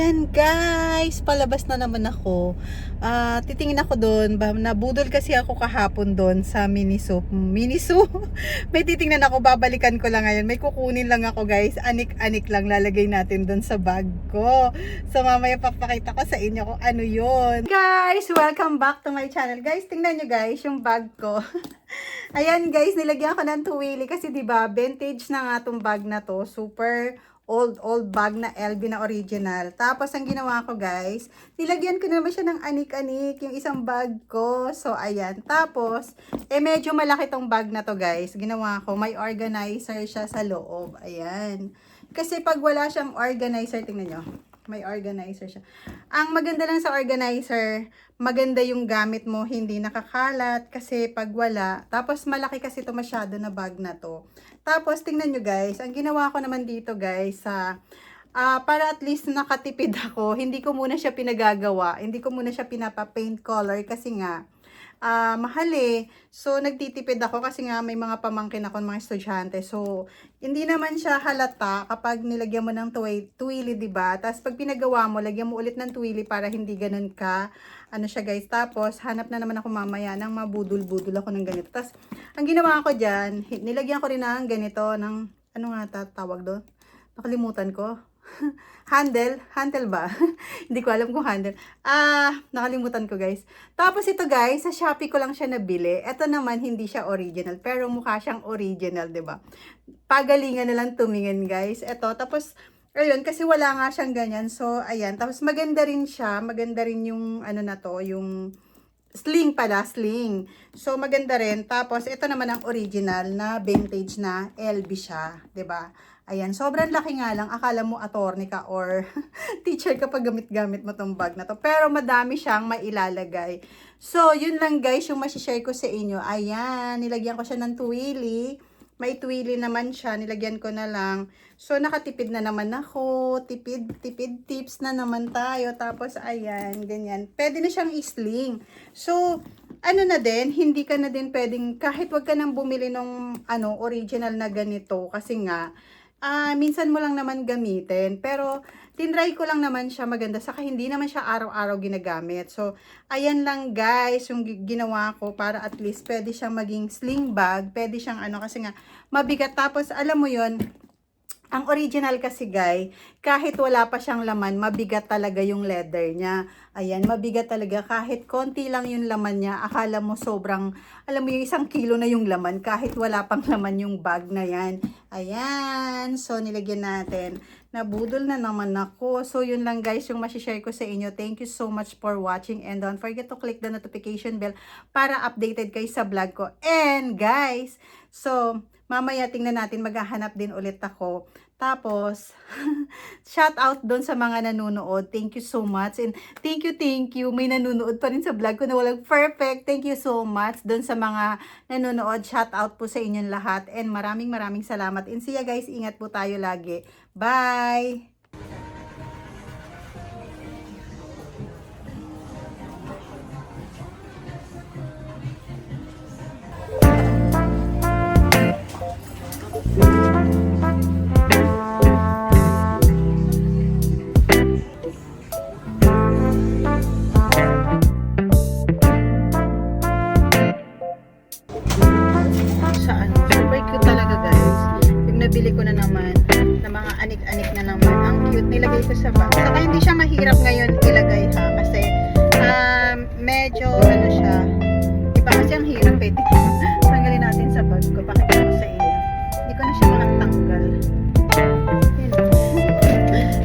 Ayan guys, palabas na naman ako. Titingin ako doon. Nabudol kasi ako kahapon doon sa Miniso. Miniso? May titingnan ako, babalikan ko lang ngayon. May kukunin lang ako guys. Anik-anik lang lalagay natin doon sa bag ko. So mamaya papakita ko sa inyo kung ano yon. Guys, welcome back to my channel. Guys, tingnan nyo guys yung bag ko. Ayan guys, nilagyan ko ng tuwili kasi diba, vintage na nga tong bag na to. Super old bag na LV na original. Tapos, ang ginawa ko guys, nilagyan ko naman siya ng anik-anik, yung isang bag ko. So, ayan. Tapos, medyo malaki tong bag na to guys. Ginawa ko, may organizer siya sa loob. Ayan. Kasi pag wala siyang organizer, tingnan nyo. May organizer siya. Ang maganda lang sa organizer, maganda yung gamit mo, hindi nakakalat. Kasi pag wala, tapos malaki kasi ito masyado na bag na to. Tapos tingnan nyo guys, ang ginawa ko naman dito guys, para at least nakatipid ako, hindi ko muna siya pinagagawa. Hindi ko muna siya pinapa-paint color kasi nga, mahal eh. So, nagtitipid ako kasi nga may mga pamangkin ako, mga estudyante. So, hindi naman siya halata kapag nilagyan mo ng tuwili, diba? Tapos, pag pinagawa mo, lagyan mo ulit ng tuwili para hindi ganun ka. Ano siya guys. Tapos, hanap na naman ako mamaya ng mabudol-budol ako ng ganito. Tapos, ang ginawa ko dyan, nilagyan ko rin ng ganito, ng, ano nga tawag doon? Nakalimutan ko. Handle ba? Hindi ko alam kung handle. Nakalimutan ko guys. Tapos ito guys, sa Shopee ko lang siya nabili. Ito naman hindi siya original, pero mukha siyang original, 'di ba? Pagalingan na lang tumingin guys. Ito, tapos ayun, kasi wala nga siyang ganyan. So ayan, tapos maganda rin siya, maganda rin yung ano na to, yung sling pala, sling. So maganda rin. Tapos ito naman ang original na vintage na LV siya, 'di ba? Ayan, sobrang laki nga lang. Akala mo attorney ka or teacher ka pag gamit-gamit mo tong bag na to. Pero madami siyang mailalagay. So, yun lang guys yung masishare ko sa inyo. Ayan, nilagyan ko siya ng tuwili. May tuwili naman siya. Nilagyan ko na lang. So, nakatipid na naman ako. Tipid tips na naman tayo. Tapos, ayan, ganyan. Pwede na siyang isling. So, ano na din, hindi ka na din pwedeng, kahit wag ka nang bumili ng original na ganito. Kasi nga, minsan mo lang naman gamitin, pero tinry ko lang naman siya maganda, saka hindi naman siya araw-araw ginagamit. So, ayan lang guys, yung ginawa ko para at least pwede siyang maging sling bag, pwede siyang kasi nga mabigat. Tapos, alam mo yon, ang original kasi guys, kahit wala pa siyang laman, mabigat talaga yung leather niya. Ayan, mabigat talaga. Kahit konti lang yung laman niya, akala mo sobrang, alam mo yung 1 kilo na yung laman, kahit wala pang laman yung bag na yan. Ayan, so nilagyan natin. Nabudol na naman ako. So yun lang guys yung masishare ko sa inyo. Thank you so much for watching and don't forget to click the notification bell para updated kayo sa vlog ko. And guys, so mamaya tingnan natin, maghahanap din ulit ako. Tapos, shout out doon sa mga nanonood. Thank you so much. And thank you. May nanonood pa rin sa vlog ko na walang perfect. Thank you so much doon sa mga nanonood. Shout out po sa inyong lahat. And maraming salamat. And see ya guys. Ingat po tayo lagi. Bye! Nabili ko na naman na mga anik-anik na naman. Ang cute, nilagay ko sa bag. Saka hindi siya mahirap ngayon ilagay ha. Kasi medyo siya. Iba kasi ang hirap eh. Tanggalin natin sa bag ko. Pakita ko sa inyo. Hindi ko na siya makatanggal.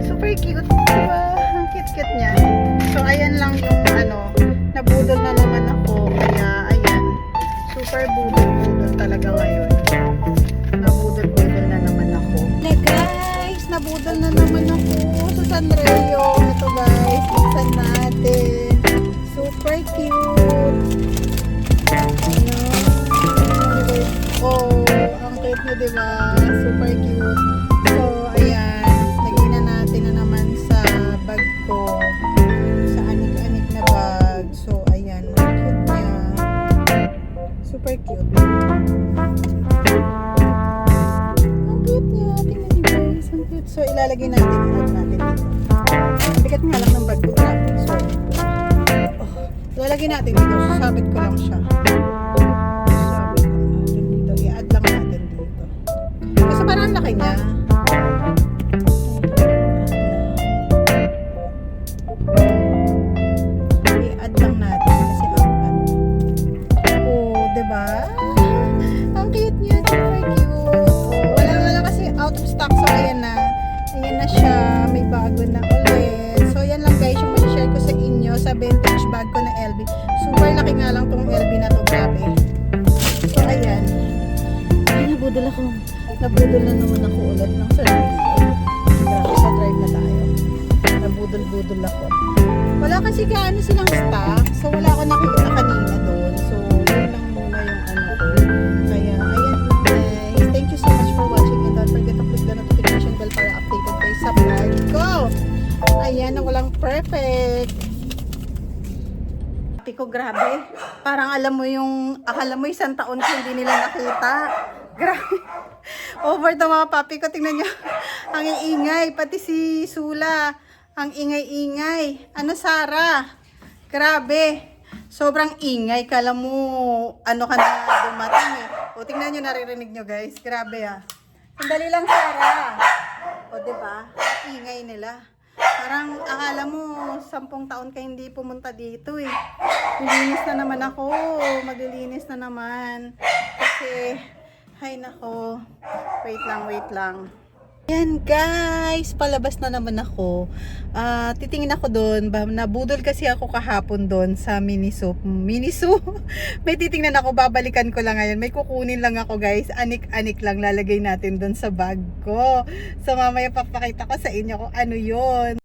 Super cute. Diba? Ang cute niya. So ayan lang yung nabudol na naman ako. Kaya ayan. Super budol talaga ngayon. Nabudol na naman ako. Guys, nabudol na naman ako sa Sanrio. Ito guys, iksan natin. Super cute. Oh, ang cute niya, diba? Super cute. So, ayan. Lagyan na natin na naman sa bag ko. Sa anik-anik na bag. So, ayan. Ang cute niya. Super cute. So, ilalagay natin dito. bigat nga lang ng bag ko. Grabe. So, lalagyan natin dito. Sasabit ko lang siya. Sasabit lang natin dito. I-add lang natin dito. Kasi parang ang laki niya. I-add lang natin kasi diba? Ang cute niya. Super cute. Wala kasi out of stock. So, ayan na. Ayan na siya. May bago na ulit. So, yan lang guys yung share ko sa inyo sa vintage bag ko na LV. Super laki nga lang tong LV na to. Grabe. So, ayan. Ay, nabudol ako. Nabudol na naman ako ulit ng service. Grabe, sa drive na tayo. Nabudol-budol ako. Wala kasi gaano silang stock. So, wala ako nakikita kanina doon. So, yun lang muna yung ano ko. Kaya, ayan guys. Thank you so much for watching and don't forget to click the notification bell para updated kayo sa vlog ko. Ayan, na walang perfect. Ate ko, grabe. Parang alam mo isang taon ko hindi nila nakita. Grabe. Over to mga papi ko. Tingnan nyo. Ang iingay. Pati si Sula. Ang ingay-ingay. Ano, Sarah? Grabe. Sobrang ingay. Kala mo, ano ka na dumating eh. O, tingnan nyo, naririnig nyo guys. Grabe ah. Sandali lang, Sarah. O, diba? Ingay nila. Parang akala mo 10 taon ka hindi pumunta dito eh. Maglilinis na naman ako. Maglilinis na naman. Kasi, hay nako. Wait lang. Yan guys, palabas na naman ako. Titingin ako doon. Nabudol kasi ako kahapon doon sa Miniso. May titingnan ako, babalikan ko lang ngayon. May kukunin lang ako guys. Anik-anik lang lalagay natin doon sa bag ko. So mamaya papakita ko sa inyo kung ano yon.